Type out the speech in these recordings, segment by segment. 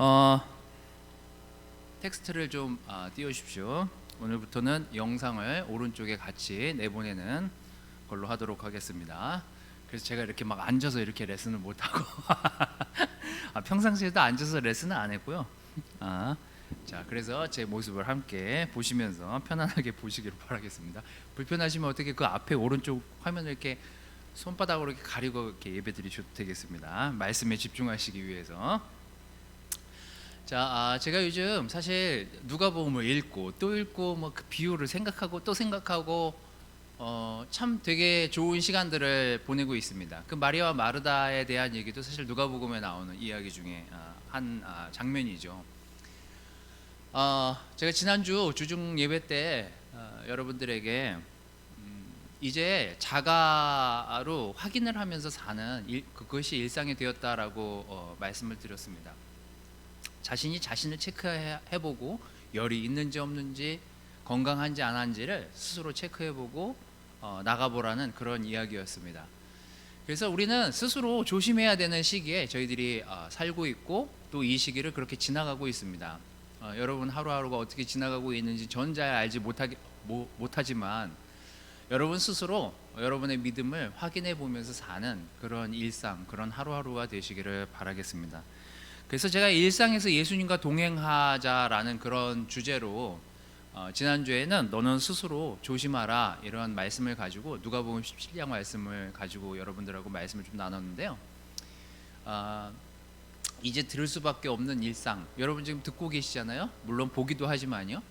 어, 텍스트를 좀 띄워주십시오. 오늘부터는 영상을 오른쪽에 같이 내보내는 걸로 하도록 하겠습니다. 그래서 제가 이렇게 막 앉아서 이렇게 레슨을 못하고 평상시에도 앉아서 레슨은 안 했고요. 자, 그래서 제 모습을 함께 보시면서 편안하게 보시기를 바라겠습니다. 불편하시면 어떻게 그 앞에 오른쪽 화면을 이렇게 손바닥으로 이렇게 가리고 이렇게 예배드리셔도 되겠습니다. 말씀에 집중하시기 위해서. 자, 제가 요즘 사실 누가복음을 읽고 또 읽고 뭐 그 비유를 생각하고 또 생각하고 참 되게 좋은 시간들을 보내고 있습니다. 그 마리아와 마르다에 대한 얘기도 사실 누가복음에 나오는 이야기 중에 한 장면이죠. 제가 지난주 주중 예배 때 여러분들에게 이제 자가로 확인을 하면서 사는 그것이 일상이 되었다라고 말씀을 드렸습니다. 자신이 자신을 체크해보고 열이 있는지 없는지 건강한지 안 한지를 스스로 체크해보고 나가보라는 그런 이야기였습니다. 그래서 우리는 스스로 조심해야 되는 시기에 저희들이 살고 있고 또 이 시기를 그렇게 지나가고 있습니다. 여러분 하루하루가 어떻게 지나가고 있는지 전 잘 알지 못하지만 여러분 스스로 여러분의 믿음을 확인해 보면서 사는 그런 일상, 그런 하루하루가 되시기를 바라겠습니다. 그래서 제가 일상에서 예수님과 동행하자라는 그런 주제로 지난주에는 너는 스스로 조심하라 이런 말씀을 가지고 누가복음 17장 말씀을 가지고 여러분들하고 말씀을 좀 나눴는데요. 이제 들을 수밖에 없는 일상, 여러분 지금 듣고 계시잖아요. 물론 보기도 하지만요.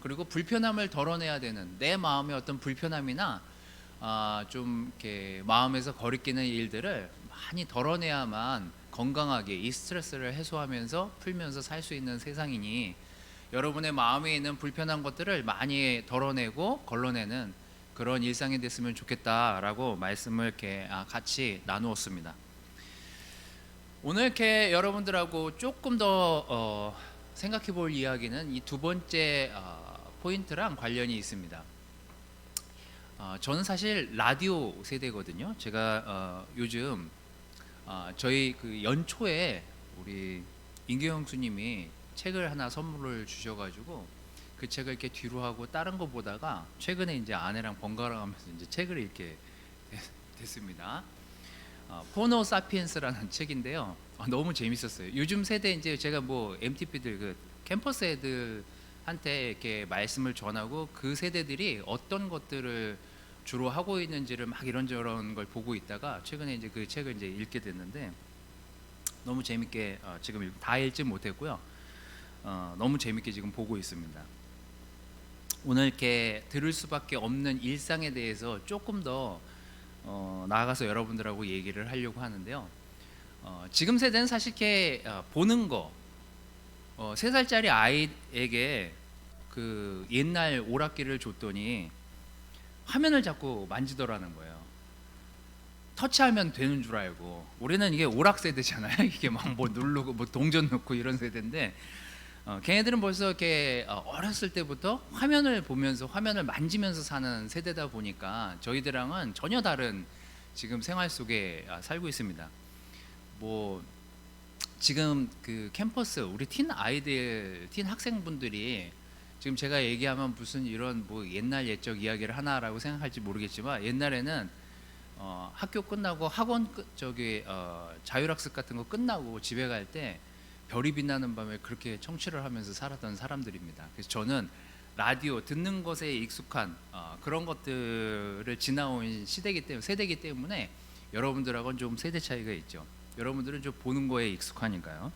그리고 불편함을 덜어내야 되는 내 마음의 어떤 불편함이나 좀 이렇게 마음에서 거리끼는 일들을 많이 덜어내야만 건강하게 이 스트레스를 해소하면서 풀면서 살 수 있는 세상이니 여러분의 마음에 있는 불편한 것들을 많이 덜어내고 걸러내는 그런 일상이 됐으면 좋겠다라고 말씀을 이렇게 같이 나누었습니다. 오늘 이렇게 여러분들하고 조금 더 생각해 볼 이야기는 이 두 번째 포인트랑 관련이 있습니다. 저는 사실 라디오 세대거든요. 제가 요즘 저희 그 연초에 우리 임규영 수님이 책을 하나 선물을 주셔가지고 그 책을 이렇게 뒤로 하고 다른 거 보다가 최근에 이제 아내랑 번갈아가면서 이제 책을 읽게 됐습니다. 호모 사피엔스라는 책인데요. 너무 재밌었어요. 요즘 세대 이제 제가 뭐 MTP들 그 캠퍼스 애들한테 이렇게 말씀을 전하고 그 세대들이 어떤 것들을 주로 하고 있는지를 막 이런저런 걸 보고 있다가 최근에 이제 그 책을 이제 읽게 됐는데 너무 재밌게 지금 다 읽지 못했고요. 너무 재밌게 지금 보고 있습니다. 오늘 이렇게 들을 수밖에 없는 일상에 대해서 조금 더 나아가서 여러분들하고 얘기를 하려고 하는데요. 지금 세대는 사실 이렇게 보는 거 3살짜리 아이에게 그 옛날 오락기를 줬더니 화면을 자꾸 만지더라는 거예요. 터치하면 되는 줄 알고. 우리는 이게 오락 세대잖아요. 이게 막 뭐 누르고 뭐 동전 넣고 이런 세대인데 걔네들은 벌써 이렇게 어렸을 때부터 화면을 보면서 화면을 만지면서 사는 세대다 보니까 저희들랑은 전혀 다른 지금 생활 속에 살고 있습니다. 뭐 지금 그 캠퍼스 우리 틴 아이들, 틴 학생분들이 지금 제가 얘기하면 무슨 이런 뭐 옛날 옛적 이야기를 하나라고 생각할지 모르겠지만 옛날에는 학교 끝나고 학원 자율학습 같은 거 끝나고 집에 갈 때 별이 빛나는 밤에 그렇게 청취를 하면서 살았던 사람들입니다. 그래서 저는 라디오 듣는 것에 익숙한 그런 것들을 지나온 세대이기 때문에 여러분들하고는 좀 세대 차이가 있죠. 여러분들은 좀 보는 거에 익숙하니까요.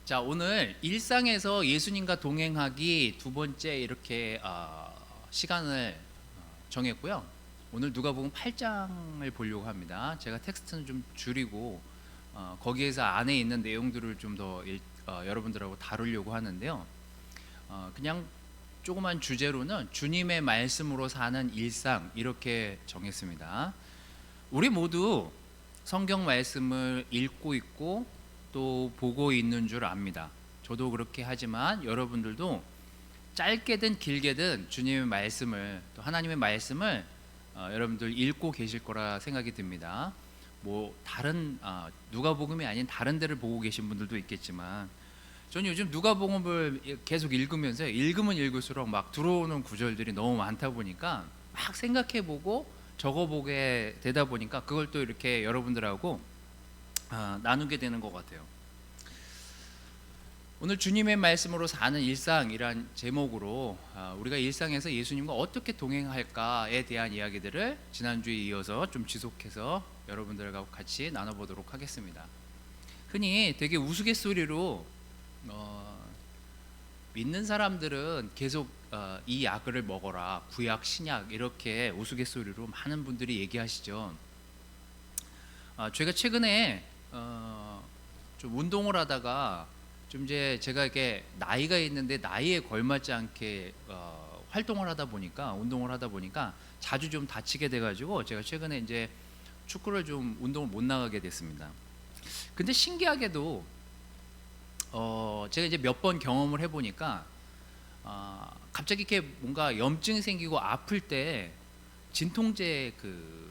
자, 오늘 일상에서 예수님과 동행하기 두 번째 이렇게 시간을 정했고요. 오늘 누가복음 8장을 보려고 합니다. 제가 텍스트는 좀 줄이고 거기에서 안에 있는 내용들을 좀 더 여러분들하고 다루려고 하는데요. 그냥 조그만 주제로는 주님의 말씀으로 사는 일상 이렇게 정했습니다. 우리 모두 성경 말씀을 읽고 있고 또 보고 있는 줄 압니다. 저도 그렇게 하지만 여러분들도 짧게든 길게든 주님의 말씀을 또 하나님의 말씀을 여러분들 읽고 계실 거라 생각이 듭니다. 뭐 다른 누가복음이 아닌 다른 데를 보고 계신 분들도 있겠지만 저는 요즘 누가복음을 계속 읽으면서 읽으면 읽을수록 막 들어오는 구절들이 너무 많다 보니까 막 생각해보고 적어보게 되다 보니까 그걸 또 이렇게 여러분들하고 나누게 되는 것 같아요. 오늘 주님의 말씀으로 사는 일상이란 제목으로 우리가 일상에서 예수님과 어떻게 동행할까에 대한 이야기들을 지난주에 이어서 좀 지속해서 여러분들과 같이 나눠보도록 하겠습니다. 흔히 되게 우스갯소리로 믿는 사람들은 계속 이 약을 먹어라, 구약, 신약 이렇게 우스갯소리로 많은 분들이 얘기하시죠. 제가 최근에 좀 운동을 하다가 좀 이제 제가 이렇게 나이가 있는데 나이에 걸맞지 않게 활동을 하다 보니까 운동을 하다 보니까 자주 좀 다치게 돼가지고 제가 최근에 이제 축구를 좀 운동을 못 나가게 됐습니다. 근데 신기하게도 제가 이제 몇 번 경험을 해보니까 갑자기 이렇게 뭔가 염증이 생기고 아플 때 진통제 그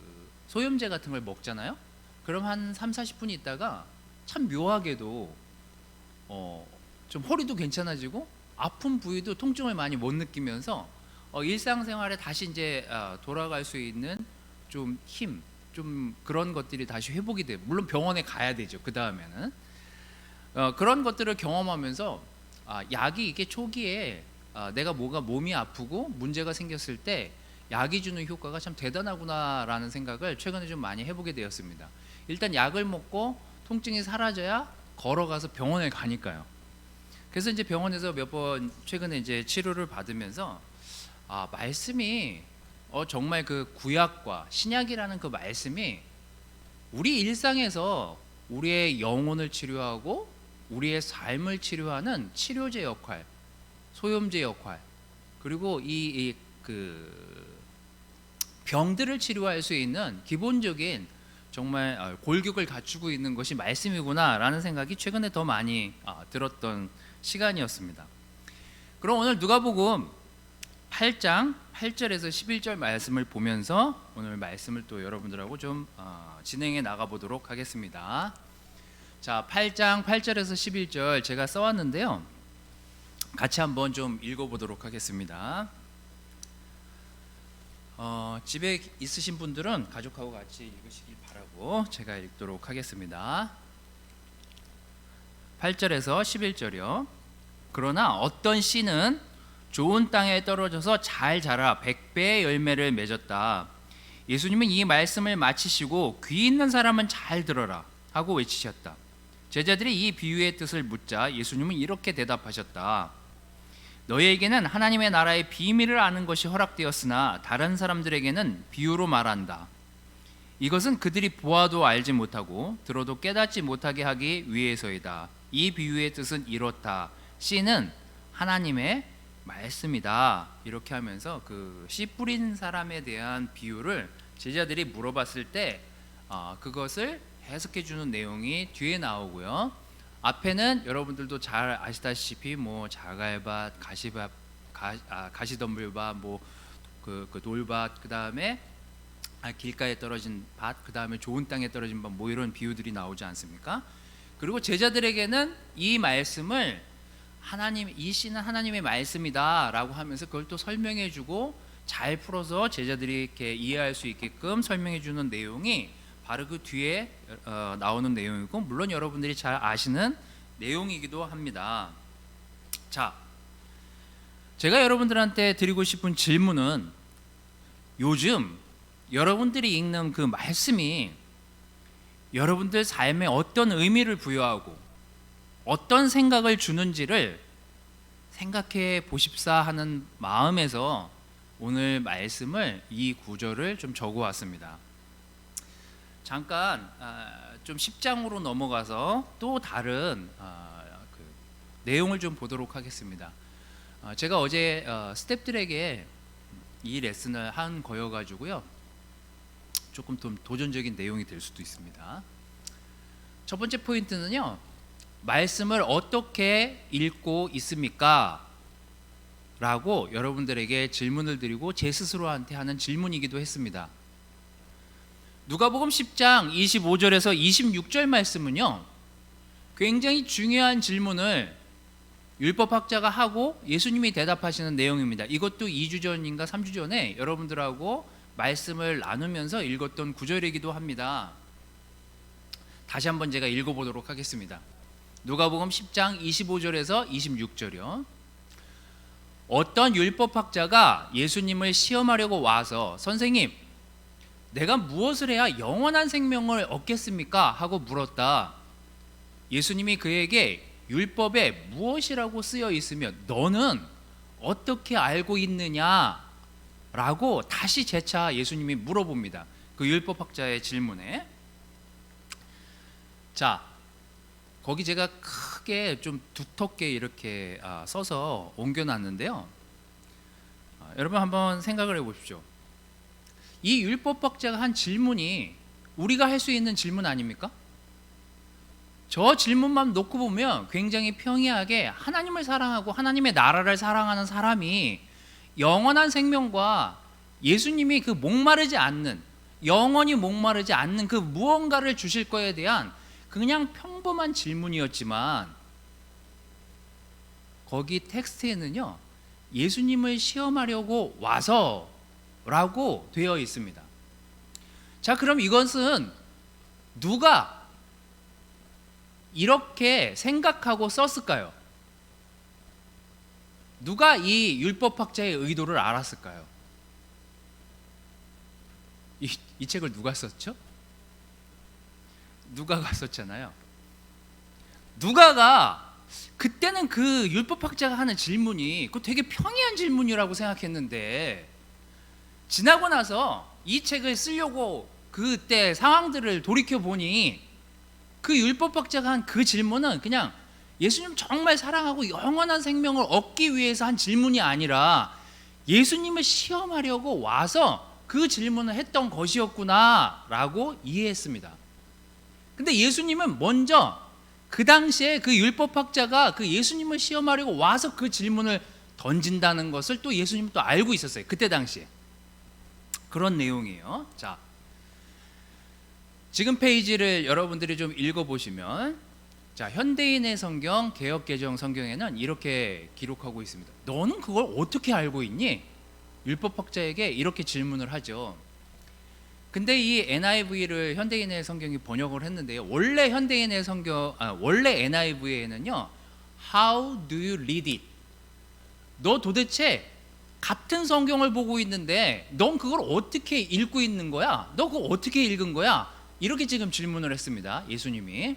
소염제 같은 걸 먹잖아요. 그럼 한 30-40분 있다가 참 묘하게도 좀 허리도 괜찮아지고 아픈 부위도 통증을 많이 못 느끼면서 일상생활에 다시 이제 돌아갈 수 있는 좀 힘, 좀 그런 것들이 다시 회복이 돼요. 물론 병원에 가야 되죠. 그 다음에는 그런 것들을 경험하면서 약이 이게 초기에 내가 몸이 아프고 문제가 생겼을 때 약이 주는 효과가 참 대단하구나라는 생각을 최근에 좀 많이 해보게 되었습니다. 일단 약을 먹고 통증이 사라져야 걸어가서 병원에 가니까요. 그래서 이제 병원에서 몇 번 최근에 이제 치료를 받으면서 말씀이 정말 그 구약과 신약이라는 그 말씀이 우리 일상에서 우리의 영혼을 치료하고 우리의 삶을 치료하는 치료제 역할, 소염제 역할, 그리고 그 병들을 치료할 수 있는 기본적인 정말 골격을 갖추고 있는 것이 말씀이구나라는 생각이 최근에 더 많이 들었던 시간이었습니다. 그럼 오늘 누가복음 8장 8절에서 11절 말씀을 보면서 오늘 말씀을 또 여러분들하고 좀 진행해 나가보도록 하겠습니다. 자, 8장 8절에서 11절 제가 써왔는데요. 같이 한번 좀 읽어보도록 하겠습니다. 집에 있으신 분들은 가족하고 같이 읽으시길 바라고 제가 읽도록 하겠습니다. 8절에서 11절이요. 그러나 어떤 씨는 좋은 땅에 떨어져서 잘 자라 100배의 열매를 맺었다. 예수님은 이 말씀을 마치시고 귀 있는 사람은 잘 들어라 하고 외치셨다. 제자들이 이 비유의 뜻을 묻자 예수님은 이렇게 대답하셨다. 너희에게는 하나님의 나라의 비밀을 아는 것이 허락되었으나 다른 사람들에게는 비유로 말한다. 이것은 그들이 보아도 알지 못하고 들어도 깨닫지 못하게 하기 위해서이다. 이 비유의 뜻은 이렇다. 씨는 하나님의 말씀이다. 이렇게 하면서 그 씨 뿌린 사람에 대한 비유를 제자들이 물어봤을 때 그것을 해석해 주는 내용이 뒤에 나오고요. 앞에는 여러분들도 잘 아시다시피 뭐 자갈밭, 가시밭, 가시덤불밭, 그 돌밭, 그 다음에 길가에 떨어진 밭, 그 다음에 좋은 땅에 떨어진 밭, 뭐 이런 비유들이 나오지 않습니까? 그리고 제자들에게는 이 말씀을 이 씨는 하나님의 말씀이다라고 하면서 그걸 또 설명해주고 잘 풀어서 제자들이 이렇게 이해할 수 있게끔 설명해주는 내용이 바로 그 뒤에 나오는 내용이고, 물론 여러분들이 잘 아시는 내용이기도 합니다. 자, 제가 여러분들한테 드리고 싶은 질문은 요즘 여러분들이 읽는 그 말씀이 여러분들 삶에 어떤 의미를 부여하고 어떤 생각을 주는지를 생각해 보십사 하는 마음에서 오늘 말씀을, 이 구절을 좀 적어 왔습니다. 잠깐 좀 10장으로 넘어가서 또 다른 그 내용을 좀 보도록 하겠습니다. 제가 어제 스태프들에게 이 레슨을 한 거여가지고요, 조금 좀 도전적인 내용이 될 수도 있습니다. 첫 번째 포인트는요, 말씀을 어떻게 읽고 있습니까? 라고 여러분들에게 질문을 드리고 제 스스로한테 하는 질문이기도 했습니다. 누가복음 10장 25절에서 26절 말씀은요, 굉장히 중요한 질문을 율법학자가 하고 예수님이 대답하시는 내용입니다. 이것도 2주 전인가 3주 전에 여러분들하고 말씀을 나누면서 읽었던 구절이기도 합니다. 다시 한번 제가 읽어보도록 하겠습니다. 누가복음 10장 25절에서 26절이요. 어떤 율법학자가 예수님을 시험하려고 와서 선생님, 내가 무엇을 해야 영원한 생명을 얻겠습니까? 하고 물었다. 예수님이 그에게 율법에 무엇이라고 쓰여 있으며 너는 어떻게 알고 있느냐? 라고 다시 재차 예수님이 물어봅니다. 그 율법학자의 질문에. 자, 거기 제가 크게 좀 두텁게 이렇게 써서 옮겨놨는데요. 여러분 한번 생각을 해보십시오. 이 율법학자가 한 질문이 우리가 할 수 있는 질문 아닙니까? 저 질문만 놓고 보면 굉장히 평이하게 하나님을 사랑하고 하나님의 나라를 사랑하는 사람이 영원한 생명과 예수님이 그 목마르지 않는, 영원히 목마르지 않는 그 무언가를 주실 거에 대한 그냥 평범한 질문이었지만 거기 텍스트에는요, 예수님을 시험하려고 와서 라고 되어 있습니다. 자, 그럼 이것은 누가 이렇게 생각하고 썼을까요? 누가 이 율법학자의 의도를 알았을까요? 이 책을 누가 썼죠? 누가가 썼잖아요. 누가가 그때는 그 율법학자가 하는 질문이 그 되게 평이한 질문이라고 생각했는데 지나고 나서 이 책을 쓰려고 그때 상황들을 돌이켜 보니 그 율법학자가 한 그 질문은 그냥 예수님 정말 사랑하고 영원한 생명을 얻기 위해서 한 질문이 아니라 예수님을 시험하려고 와서 그 질문을 했던 것이었구나 라고 이해했습니다. 근데 예수님은 먼저 그 당시에 그 율법학자가 그 예수님을 시험하려고 와서 그 질문을 던진다는 것을 또 예수님은 또 알고 있었어요. 그때 당시에. 그런 내용이에요. 자, 지금 페이지를 여러분들이 좀 읽어보시면, 자, 현대인의 성경, 개역개정 성경에는 이렇게 기록하고 있습니다. 너는 그걸 어떻게 알고 있니? 율법학자에게 이렇게 질문을 하죠. 근데 이 NIV를 현대인의 성경이 번역을 했는데요. 원래 현대인의 성경, 원래 NIV에는요, How do you read it? 너 도대체 같은 성경을 보고 있는데 넌 그걸 어떻게 읽고 있는 거야? 너 그거 어떻게 읽은 거야? 이렇게 지금 질문을 했습니다. 예수님이.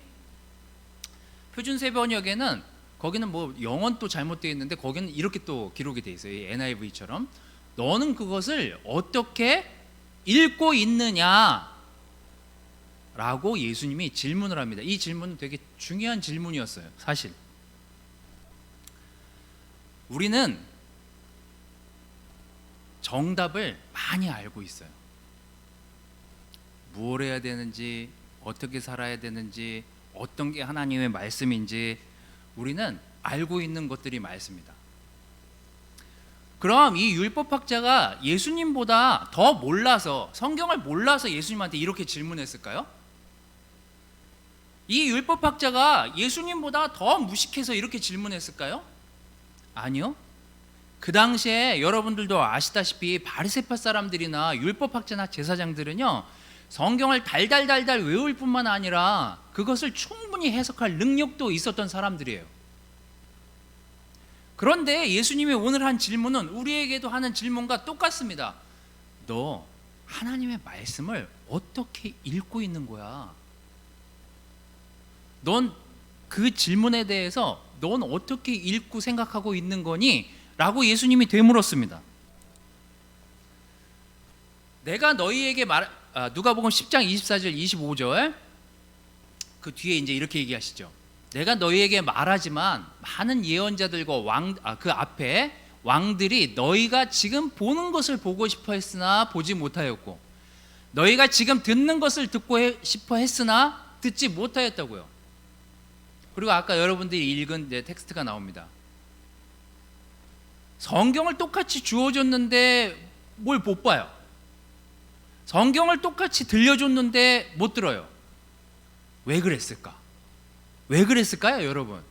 표준세 번역에는 거기는 뭐 영어는 또 잘못되어 있는데 거기는 이렇게 또 기록이 되어 있어요. 이 NIV처럼. 너는 그것을 어떻게 읽고 있느냐? 라고 예수님이 질문을 합니다. 이 질문은 되게 중요한 질문이었어요. 사실. 우리는 정답을 많이 알고 있어요. 무엇을 해야 되는지, 어떻게 살아야 되는지, 어떤 게 하나님의 말씀인지 우리는 알고 있는 것들이 많습니다. 그럼 이 율법학자가 예수님보다 더 몰라서, 성경을 몰라서 예수님한테 이렇게 질문했을까요? 이 율법학자가 예수님보다 더 무식해서 이렇게 질문했을까요? 아니요. 그 당시에 여러분들도 아시다시피 바리새파 사람들이나 율법학자나 제사장들은요, 성경을 달달달달 외울 뿐만 아니라 그것을 충분히 해석할 능력도 있었던 사람들이에요. 그런데 예수님이 오늘 한 질문은 우리에게도 하는 질문과 똑같습니다. 너 하나님의 말씀을 어떻게 읽고 있는 거야? 넌 그 질문에 대해서 넌 어떻게 읽고 생각하고 있는 거니? 라고 예수님이 되물었습니다. 내가 너희에게 누가복음 10장 24절 25절 그 뒤에 이제 이렇게 얘기하시죠. 내가 너희에게 말하지만 많은 예언자들과 그 앞에 왕들이 너희가 지금 보는 것을 보고 싶어 했으나 보지 못하였고 너희가 지금 듣는 것을 듣고 싶어 했으나 듣지 못하였다고요. 그리고 아까 여러분들이 읽은 텍스트가 나옵니다. 성경을 똑같이 주어줬는데 뭘 못 봐요. 성경을 똑같이 들려줬는데 못 들어요. 왜 그랬을까? 왜 그랬을까요, 여러분?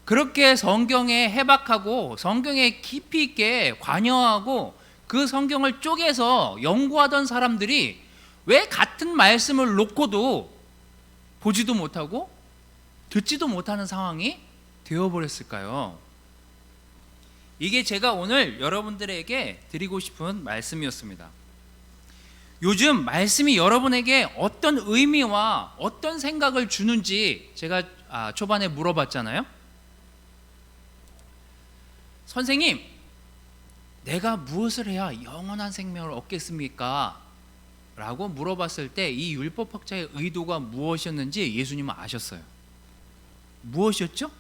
그렇게 성경에 해박하고 성경에 깊이 있게 관여하고 그 성경을 쪼개서 연구하던 사람들이 왜 같은 말씀을 놓고도 보지도 못하고 듣지도 못하는 상황이 되어버렸을까요? 이게 제가 오늘 여러분들에게 드리고 싶은 말씀이었습니다. 요즘 말씀이 여러분에게 어떤 의미와 어떤 생각을 주는지 제가 초반에 물어봤잖아요. 선생님, 내가 무엇을 해야 영원한 생명을 얻겠습니까? 라고 물어봤을 때 이 율법학자의 의도가 무엇이었는지 예수님은 아셨어요. 무엇이었죠?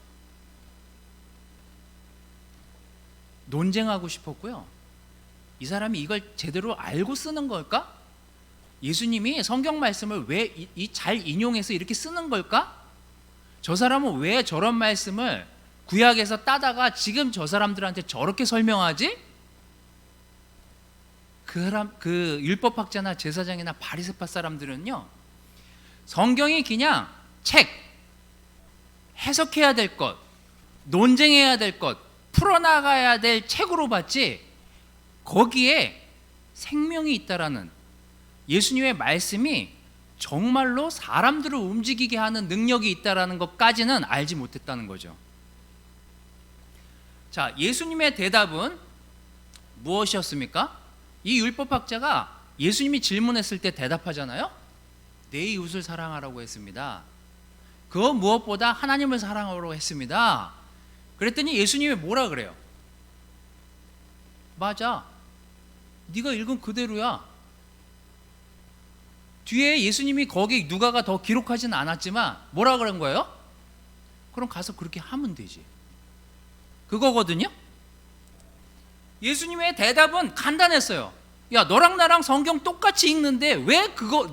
논쟁하고 싶었고요. 이 사람이 이걸 제대로 알고 쓰는 걸까? 예수님이 성경 말씀을 왜 잘 인용해서 이렇게 쓰는 걸까? 저 사람은 왜 저런 말씀을 구약에서 따다가 지금 저 사람들한테 저렇게 설명하지? 그 율법학자나 제사장이나 바리새파 사람들은요, 성경이 그냥 책, 해석해야 될 것, 논쟁해야 될 것, 풀어나가야 될 책으로 봤지 거기에 생명이 있다라는, 예수님의 말씀이 정말로 사람들을 움직이게 하는 능력이 있다라는 것까지는 알지 못했다는 거죠. 자, 예수님의 대답은 무엇이었습니까? 이 율법학자가 예수님이 질문했을 때 대답하잖아요. 내 이웃을 사랑하라고 했습니다. 그 무엇보다 하나님을 사랑하라고 했습니다. 그랬더니 예수님이 뭐라 그래요? 맞아, 네가 읽은 그대로야. 뒤에 예수님이 거기 누가가 더 기록하지는 않았지만 뭐라 그런 거예요? 그럼 가서 그렇게 하면 되지, 그거거든요. 예수님의 대답은 간단했어요. 야, 너랑 나랑 성경 똑같이 읽는데 왜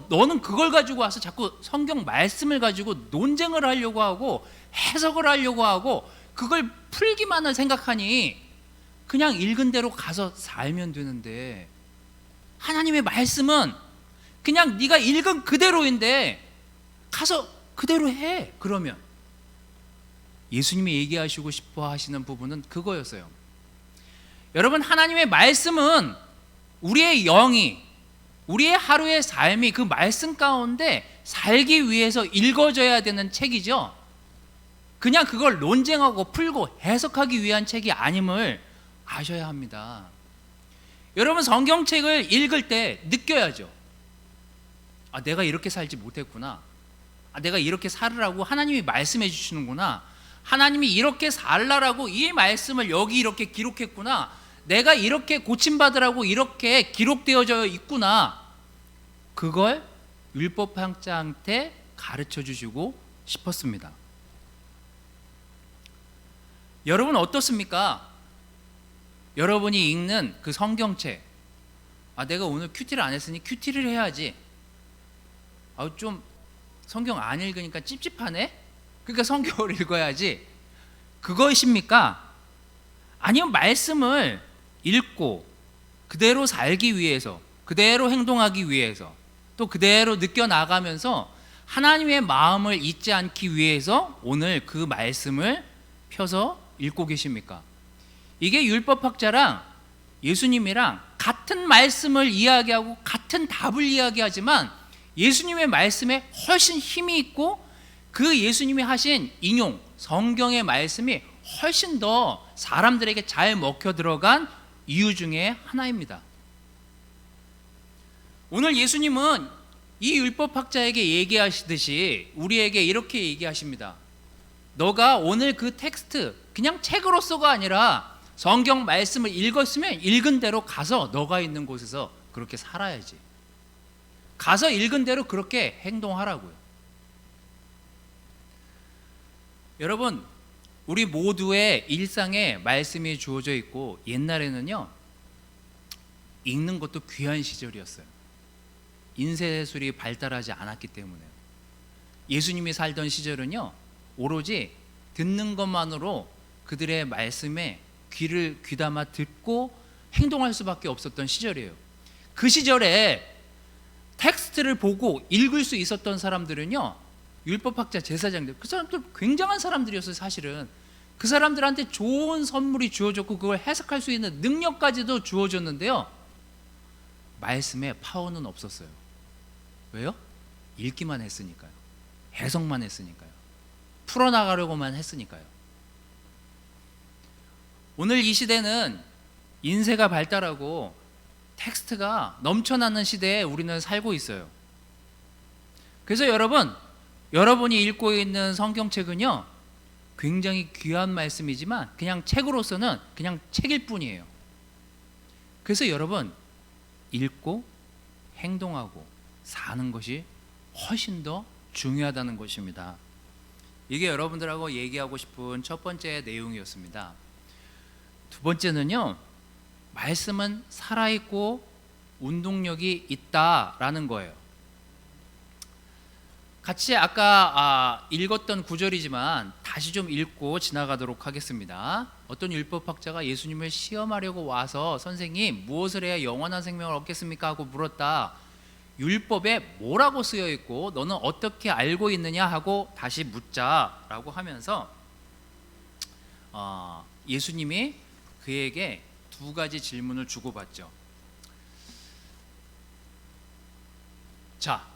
너는 그걸 가지고 와서 자꾸 성경 말씀을 가지고 논쟁을 하려고 하고 해석을 하려고 하고 그걸 풀기만을 생각하니? 그냥 읽은 대로 가서 살면 되는데, 하나님의 말씀은 그냥 네가 읽은 그대로인데 가서 그대로 해. 그러면 예수님이 얘기하시고 싶어 하시는 부분은 그거였어요. 여러분, 하나님의 말씀은 우리의 영이, 우리의 하루의 삶이 그 말씀 가운데 살기 위해서 읽어져야 되는 책이죠. 그냥 그걸 논쟁하고 풀고 해석하기 위한 책이 아님을 아셔야 합니다. 여러분, 성경책을 읽을 때 느껴야죠. 내가 이렇게 살지 못했구나. 내가 이렇게 살으라고 하나님이 말씀해 주시는구나. 하나님이 이렇게 살라라고 이 말씀을 여기 이렇게 기록했구나. 내가 이렇게 고침받으라고 이렇게 기록되어져 있구나. 그걸 율법학자한테 가르쳐 주시고 싶었습니다. 여러분 어떻습니까? 여러분이 읽는 그 성경책, 내가 오늘 큐티를 안 했으니 큐티를 해야지. 좀 성경 안 읽으니까 찝찝하네? 그러니까 성경을 읽어야지. 그것입니까? 아니면 말씀을 읽고 그대로 살기 위해서, 그대로 행동하기 위해서, 또 그대로 느껴나가면서 하나님의 마음을 잊지 않기 위해서 오늘 그 말씀을 펴서 읽고 계십니까? 이게 율법학자랑 예수님이랑 같은 말씀을 이야기하고 같은 답을 이야기하지만 예수님의 말씀에 훨씬 힘이 있고 그 예수님이 하신 인용, 성경의 말씀이 훨씬 더 사람들에게 잘 먹혀 들어간 이유 중에 하나입니다. 오늘 예수님은 이 율법학자에게 얘기하시듯이 우리에게 이렇게 얘기하십니다. 너가 오늘 그 텍스트 그냥 책으로서가 아니라 성경 말씀을 읽었으면 읽은 대로 가서 너가 있는 곳에서 그렇게 살아야지. 가서 읽은 대로 그렇게 행동하라고요. 여러분, 우리 모두의 일상에 말씀이 주어져 있고, 옛날에는요 읽는 것도 귀한 시절이었어요. 인쇄술이 발달하지 않았기 때문에. 예수님이 살던 시절은요 오로지 듣는 것만으로 그들의 말씀에 귀를 귀담아 듣고 행동할 수밖에 없었던 시절이에요. 그 시절에 텍스트를 보고 읽을 수 있었던 사람들은요, 율법학자, 제사장들, 그 사람들 굉장한 사람들이었어요. 사실은 그 사람들한테 좋은 선물이 주어졌고 그걸 해석할 수 있는 능력까지도 주어졌는데요, 말씀에 파워는 없었어요. 왜요? 읽기만 했으니까요. 해석만 했으니까요. 풀어나가려고만 했으니까요. 오늘 이 시대는 인쇄가 발달하고 텍스트가 넘쳐나는 시대에 우리는 살고 있어요. 그래서 여러분이 읽고 있는 성경책은요, 굉장히 귀한 말씀이지만 그냥 책으로서는 그냥 책일 뿐이에요. 그래서 여러분, 읽고 행동하고 사는 것이 훨씬 더 중요하다는 것입니다. 이게 여러분들하고 얘기하고 싶은 첫 번째 내용이었습니다. 두 번째는요, 말씀은 살아있고 운동력이 있다라는 거예요. 같이 아까 읽었던 구절이지만 다시 좀 읽고 지나가도록 하겠습니다. 어떤 율법학자가 예수님을 시험하려고 와서 선생님, 무엇을 해야 영원한 생명을 얻겠습니까? 하고 물었다. 율법에 뭐라고 쓰여 있고 너는 어떻게 알고 있느냐 하고 다시 묻자라고 하면서 예수님이 그에게 두 가지 질문을 주고받죠. 자,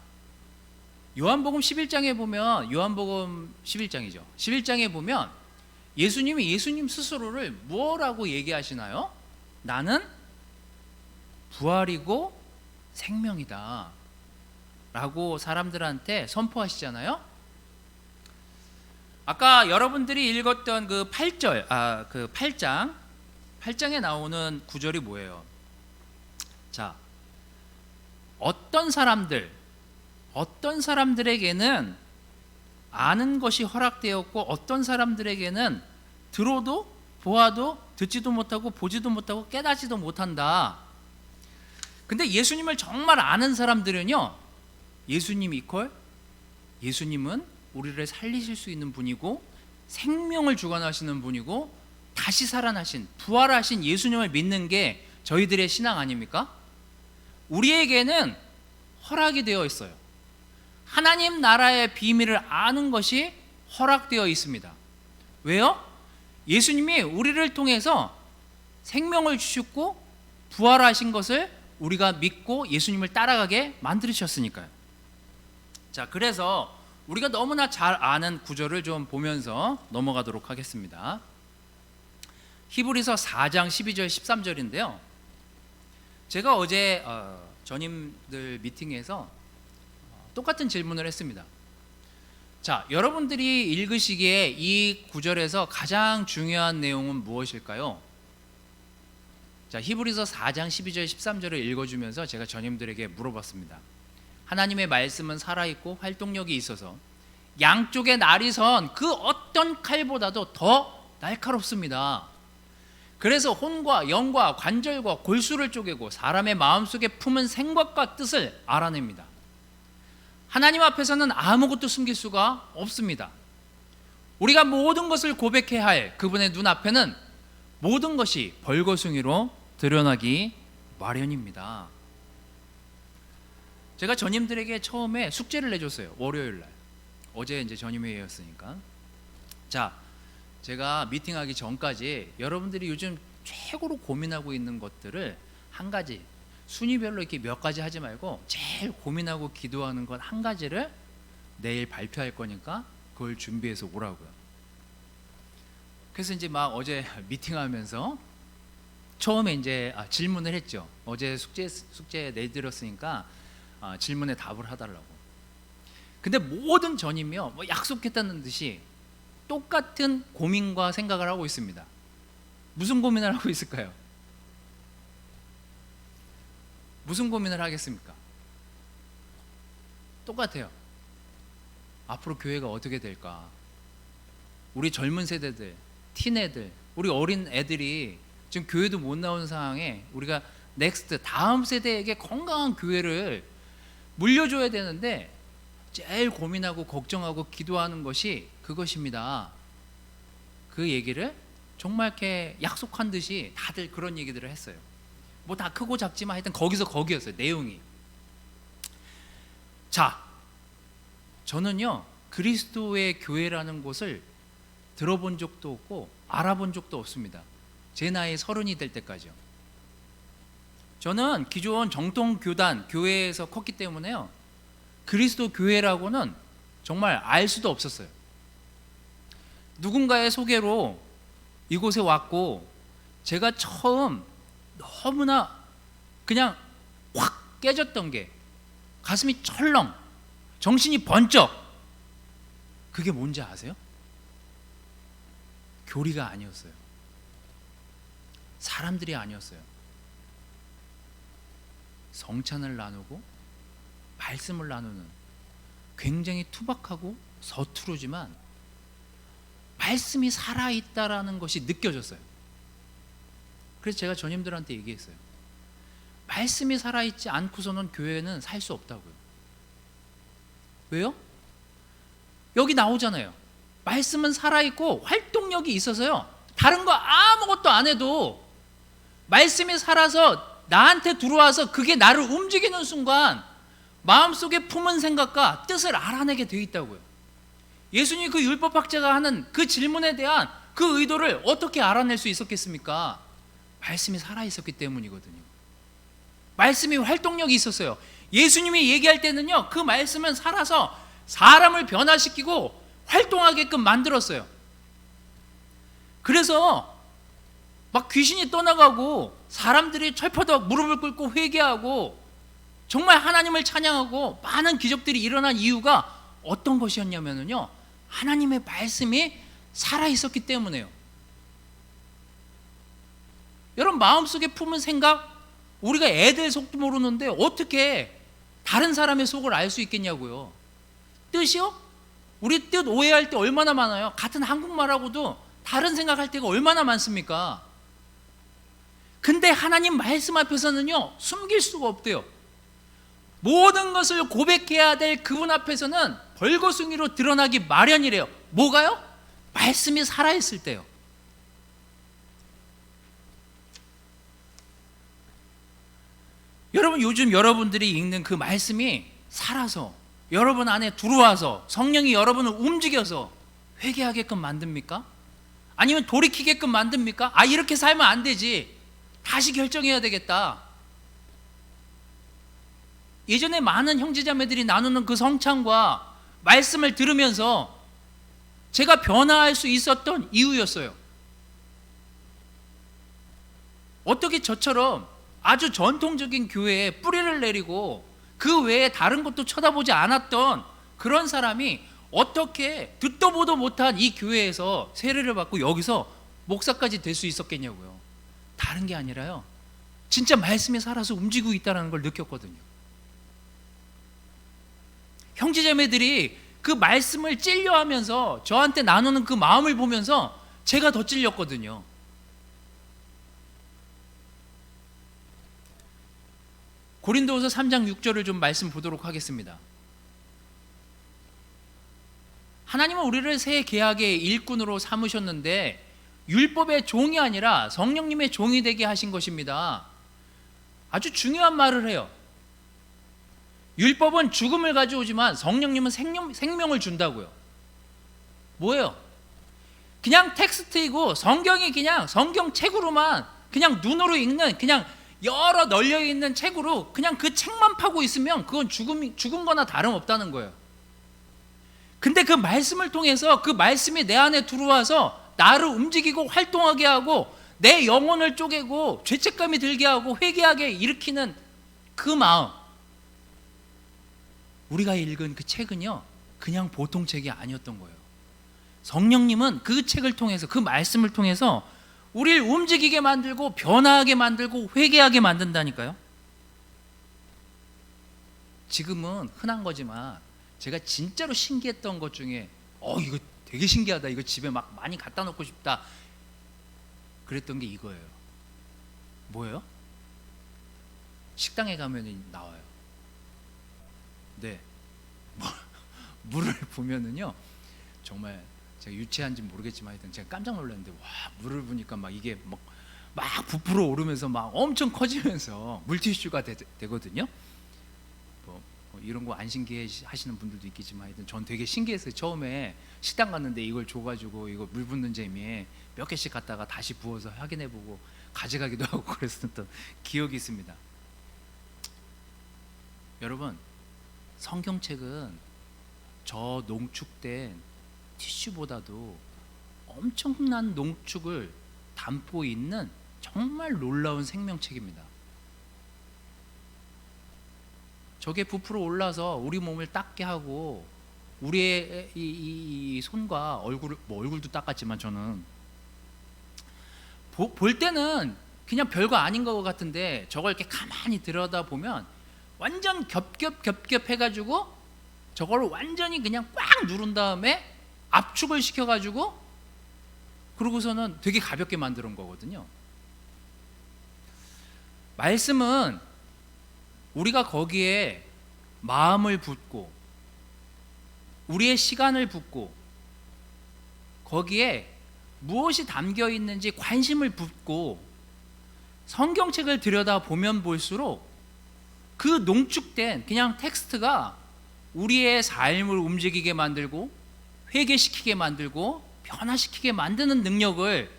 요한복음 11장에 보면, 요한복음 11장이죠. 11장에 보면 예수님이 예수님 스스로를 뭐라고 얘기하시나요? 나는 부활이고 생명이다 라고 사람들한테 선포하시잖아요. 아까 여러분들이 읽었던 그 8장에 나오는 구절이 뭐예요? 자, 어떤 사람들에게는 아는 것이 허락되었고 어떤 사람들에게는 들어도 보아도 듣지도 못하고 보지도 못하고 깨닫지도 못한다. 근데 예수님을 정말 아는 사람들은요, 예수님 이퀄 예수님은 우리를 살리실 수 있는 분이고 생명을 주관하시는 분이고 다시 살아나신 부활하신 예수님을 믿는 게 저희들의 신앙 아닙니까? 우리에게는 허락이 되어 있어요. 하나님 나라의 비밀을 아는 것이 허락되어 있습니다. 왜요? 예수님이 우리를 통해서 생명을 주셨고 부활하신 것을 우리가 믿고 예수님을 따라가게 만들으셨으니까요. 자, 그래서 우리가 너무나 잘 아는 구절을 좀 보면서 넘어가도록 하겠습니다. 히브리서 4장 12절 13절인데요. 제가 어제 전임들 미팅에서 똑같은 질문을 했습니다. 자, 여러분들이 읽으시기에 이 구절에서 가장 중요한 내용은 무엇일까요? 자, 히브리서 4장 12절 13절을 읽어주면서 제가 전임들에게 물어봤습니다. 하나님의 말씀은 살아있고 활동력이 있어서 양쪽에 날이 선 그 어떤 칼보다도 더 날카롭습니다. 그래서 혼과 영과 관절과 골수를 쪼개고 사람의 마음속에 품은 생각과 뜻을 알아냅니다. 하나님 앞에서는 아무것도 숨길 수가 없습니다. 우리가 모든 것을 고백해야 할 그분의 눈앞에는 모든 것이 벌거숭이로 드러나기 마련입니다. 제가 전임들에게 처음에 숙제를 내줬어요. 월요일 날. 어제 이제 전임회의였으니까. 자, 제가 미팅하기 전까지 여러분들이 요즘 최고로 고민하고 있는 것들을 한 가지, 순위별로 이렇게 몇 가지 하지 말고 제일 고민하고 기도하는 것 한 가지를 내일 발표할 거니까 그걸 준비해서 오라고요. 그래서 이제 막 어제 미팅하면서 처음에 이제 질문을 했죠. 어제 숙제 내드렸으니까 질문에 답을 하달라고. 근데 모든 전임이요, 뭐 약속했다는 듯이 똑같은 고민과 생각을 하고 있습니다. 무슨 고민을 하고 있을까요? 무슨 고민을 하겠습니까? 똑같아요. 앞으로 교회가 어떻게 될까? 우리 젊은 세대들, 틴애들, 우리 어린 애들이 지금 교회도 못 나오는 상황에 우리가 넥스트, 다음 세대에게 건강한 교회를 물려줘야 되는데 제일 고민하고 걱정하고 기도하는 것이 그것입니다. 그 얘기를 정말 이렇게 약속한 듯이 다들 그런 얘기들을 했어요. 뭐 다 크고 작지만 하여튼 거기서 거기였어요, 내용이. 자, 저는요 그리스도의 교회라는 곳을 들어본 적도 없고 알아본 적도 없습니다. 제 나이 30이 될 때까지요. 저는 기존 정통 교단 교회에서 컸기 때문에요 그리스도 교회라고는 정말 알 수도 없었어요. 누군가의 소개로 이곳에 왔고 제가 처음 너무나 그냥 확 깨졌던 게 가슴이 철렁, 정신이 번쩍, 그게 뭔지 아세요? 교리가 아니었어요. 사람들이 아니었어요. 성찬을 나누고 말씀을 나누는 굉장히 투박하고 서투르지만 말씀이 살아있다라는 것이 느껴졌어요. 그래서 제가 전임들한테 얘기했어요. 말씀이 살아있지 않고서는 교회는 살 수 없다고요. 왜요? 여기 나오잖아요. 말씀은 살아있고 활동력이 있어서요 다른 거 아무것도 안 해도 말씀이 살아서 나한테 들어와서 그게 나를 움직이는 순간 마음속에 품은 생각과 뜻을 알아내게 되어 있다고요. 예수님이 그 율법학자가 하는 그 질문에 대한 그 의도를 어떻게 알아낼 수 있었겠습니까? 말씀이 살아있었기 때문이거든요. 말씀이 활동력이 있었어요. 예수님이 얘기할 때는요 그 말씀은 살아서 사람을 변화시키고 활동하게끔 만들었어요. 그래서 막 귀신이 떠나가고 사람들이 철퍼덕 무릎을 꿇고 회개하고 정말 하나님을 찬양하고 많은 기적들이 일어난 이유가 어떤 것이었냐면요 하나님의 말씀이 살아있었기 때문에요. 여러분 마음속에 품은 생각, 우리가 애들 속도 모르는데 어떻게 다른 사람의 속을 알 수 있겠냐고요. 뜻이요? 우리 뜻 오해할 때 얼마나 많아요. 같은 한국말하고도 다른 생각할 때가 얼마나 많습니까? 근데 하나님 말씀 앞에서는요 숨길 수가 없대요. 모든 것을 고백해야 될 그분 앞에서는 벌거숭이로 드러나기 마련이래요. 뭐가요? 말씀이 살아있을 때요. 여러분 요즘 여러분들이 읽는 그 말씀이 살아서 여러분 안에 들어와서 성령이 여러분을 움직여서 회개하게끔 만듭니까? 아니면 돌이키게끔 만듭니까? 아 이렇게 살면 안 되지, 다시 결정해야 되겠다. 예전에 많은 형제자매들이 나누는 그 성찬과 말씀을 들으면서 제가 변화할 수 있었던 이유였어요. 어떻게 저처럼 아주 전통적인 교회에 뿌리를 내리고 그 외에 다른 것도 쳐다보지 않았던 그런 사람이 어떻게 듣도 보도 못한 이 교회에서 세례를 받고 여기서 목사까지 될 수 있었겠냐고요. 다른 게 아니라요 진짜 말씀이 살아서 움직이고 있다는 걸 느꼈거든요. 형제자매들이 그 말씀을 찔려하면서 저한테 나누는 그 마음을 보면서 제가 더 찔렸거든요. 고린도후서 3장 6절을 좀 말씀 보도록 하겠습니다. 하나님은 우리를 새 계약의 일꾼으로 삼으셨는데 율법의 종이 아니라 성령님의 종이 되게 하신 것입니다. 아주 중요한 말을 해요. 율법은 죽음을 가져오지만 성령님은 생명을 준다고요. 뭐예요? 그냥 텍스트이고 성경이 그냥 성경책으로만 그냥 눈으로 읽는 그냥 여러 널려있는 책으로 그냥 그 책만 파고 있으면 그건 죽은 거나 다름없다는 거예요. 근데 그 말씀을 통해서 그 말씀이 내 안에 들어와서 나를 움직이고 활동하게 하고 내 영혼을 쪼개고 죄책감이 들게 하고 회개하게 일으키는 그 마음, 우리가 읽은 그 책은요 그냥 보통 책이 아니었던 거예요. 성령님은 그 책을 통해서 그 말씀을 통해서 우리를 움직이게 만들고 변화하게 만들고 회개하게 만든다니까요. 지금은 흔한 거지만 제가 진짜로 신기했던 것 중에 이거 되게 신기하다, 이거 집에 막 많이 갖다 놓고 싶다 그랬던 게 이거예요. 뭐예요? 식당에 가면 나와요. 네, 물을 보면은요 정말 제가 유치한지 모르겠지만 하여튼 제가 깜짝 놀랐는데, 와, 물을 보니까 막 이게 막 부풀어 오르면서 막 엄청 커지면서 물티슈가 되거든요. 이런 거 안 신기해 하시는 분들도 있겠지만 하여튼 전 되게 신기했어요. 처음에 식당 갔는데 이걸 줘가지고 이거 물 붓는 재미에 몇 개씩 갖다가 다시 부어서 확인해보고 가져가기도 하고 그랬었던 기억이 있습니다. 여러분, 성경책은 저 농축된 티슈보다도 엄청난 농축을 담고 있는 정말 놀라운 생명책입니다. 저게 부풀어 올라서 우리 몸을 닦게 하고 우리의 이 손과 얼굴도 닦았지만 저는 볼 때는 그냥 별거 아닌 것 같은데 저걸 이렇게 가만히 들여다보면 완전 겹겹 해가지고 저걸 완전히 그냥 꽉 누른 다음에 압축을 시켜가지고 그러고서는 되게 가볍게 만드는 거거든요. 말씀은 우리가 거기에 마음을 붓고 우리의 시간을 붓고 거기에 무엇이 담겨 있는지 관심을 붓고 성경책을 들여다보면 볼수록 그 농축된 그냥 텍스트가 우리의 삶을 움직이게 만들고 회개시키게 만들고 변화시키게 만드는 능력을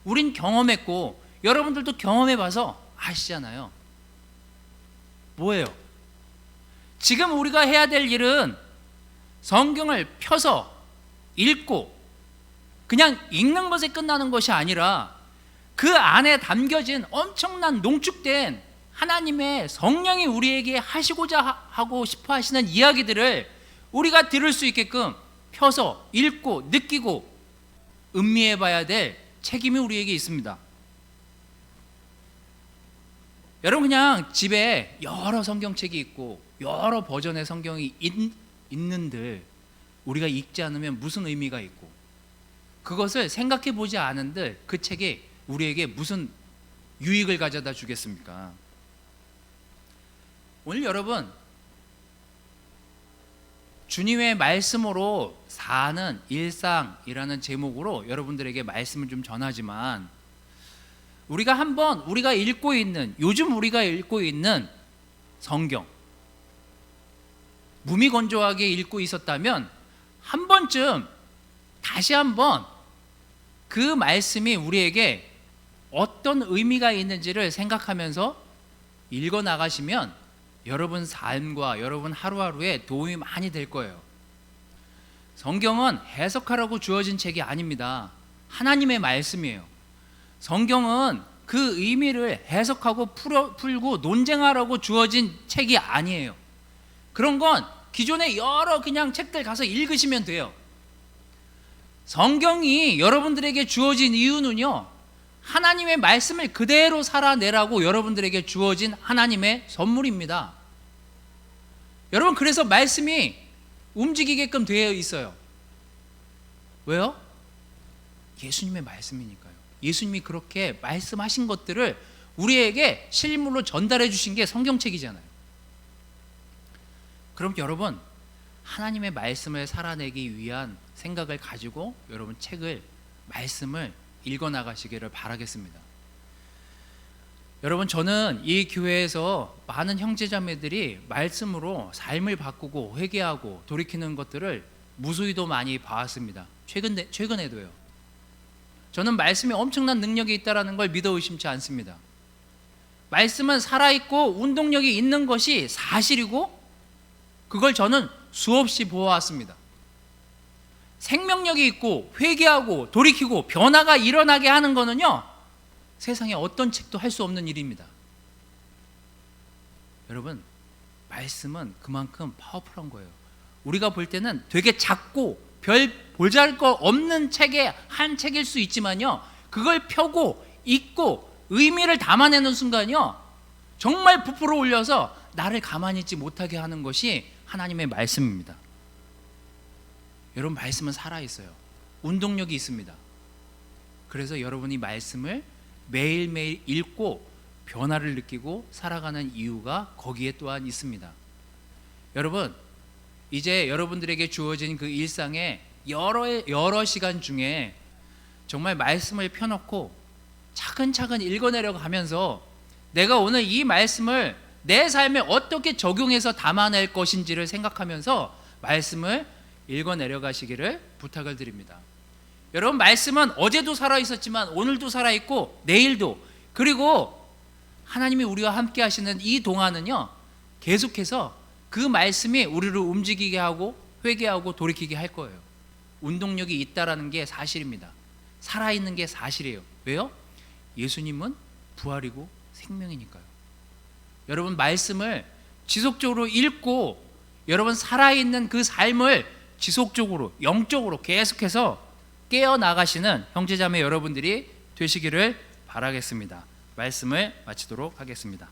우린 경험했고 여러분들도 경험해봐서 아시잖아요. 뭐예요? 지금 우리가 해야 될 일은 성경을 펴서 읽고 그냥 읽는 것에 끝나는 것이 아니라 그 안에 담겨진 엄청난 농축된 하나님의 성령이 우리에게 하시고자 하고 싶어 하시는 이야기들을 우리가 들을 수 있게끔 펴서 읽고 느끼고 음미해 봐야 될 책임이 우리에게 있습니다. 여러분, 그냥 집에 여러 성경책이 있고 여러 버전의 성경이 있는들 우리가 읽지 않으면 무슨 의미가 있고 그것을 생각해 보지 않은들 그 책이 우리에게 무슨 유익을 가져다 주겠습니까? 오늘 여러분, 주님의 말씀으로 사는 일상이라는 제목으로 여러분들에게 말씀을 좀 전하지만 우리가 읽고 있는 요즘 우리가 읽고 있는 성경 무미건조하게 읽고 있었다면 한 번쯤 다시 한번 그 말씀이 우리에게 어떤 의미가 있는지를 생각하면서 읽어 나가시면 여러분 삶과 여러분 하루하루에 도움이 많이 될 거예요. 성경은 해석하라고 주어진 책이 아닙니다. 하나님의 말씀이에요. 성경은 그 의미를 해석하고 풀고 논쟁하라고 주어진 책이 아니에요. 그런 건 기존의 여러 그냥 책들 가서 읽으시면 돼요. 성경이 여러분들에게 주어진 이유는요, 하나님의 말씀을 그대로 살아내라고 여러분들에게 주어진 하나님의 선물입니다. 여러분, 그래서 말씀이 움직이게끔 되어 있어요. 왜요? 예수님의 말씀이니까요. 예수님이 그렇게 말씀하신 것들을 우리에게 실물로 전달해 주신 게 성경책이잖아요. 그럼 여러분, 하나님의 말씀을 살아내기 위한 생각을 가지고 여러분 말씀을 읽어 나가시기를 바라겠습니다. 여러분, 저는 이 교회에서 많은 형제자매들이 말씀으로 삶을 바꾸고 회개하고 돌이키는 것들을 무수히도 많이 봐왔습니다. 최근에도요. 저는 말씀에 엄청난 능력이 있다는 걸 믿어 의심치 않습니다. 말씀은 살아있고 운동력이 있는 것이 사실이고 그걸 저는 수없이 보아왔습니다. 생명력이 있고 회개하고 돌이키고 변화가 일어나게 하는 거는요, 세상에 어떤 책도 할 수 없는 일입니다. 여러분, 말씀은 그만큼 파워풀한 거예요. 우리가 볼 때는 되게 작고 별 보잘 거 없는 책의 한 책일 수 있지만요, 그걸 펴고 읽고 의미를 담아내는 순간요, 정말 부풀어 올려서 나를 가만히 있지 못하게 하는 것이 하나님의 말씀입니다. 여러분, 말씀은 살아있어요. 운동력이 있습니다. 그래서 여러분이 말씀을 매일매일 읽고 변화를 느끼고 살아가는 이유가 거기에 또한 있습니다. 여러분, 이제 여러분들에게 주어진 그 일상의 여러 시간 중에 정말 말씀을 펴놓고 차근차근 읽어내려 가면서 내가 오늘 이 말씀을 내 삶에 어떻게 적용해서 담아낼 것인지를 생각하면서 말씀을 읽어내려 가시기를 부탁을 드립니다. 여러분, 말씀은 어제도 살아있었지만 오늘도 살아있고 내일도, 그리고 하나님이 우리와 함께 하시는 이 동안은요, 계속해서 그 말씀이 우리를 움직이게 하고 회개하고 돌이키게 할 거예요. 운동력이 있다라는 게 사실입니다. 살아있는 게 사실이에요. 왜요? 예수님은 부활이고 생명이니까요. 여러분, 말씀을 지속적으로 읽고 여러분 살아있는 그 삶을 지속적으로 영적으로 계속해서 깨어나가시는 형제자매 여러분들이 되시기를 바라겠습니다. 말씀을 마치도록 하겠습니다.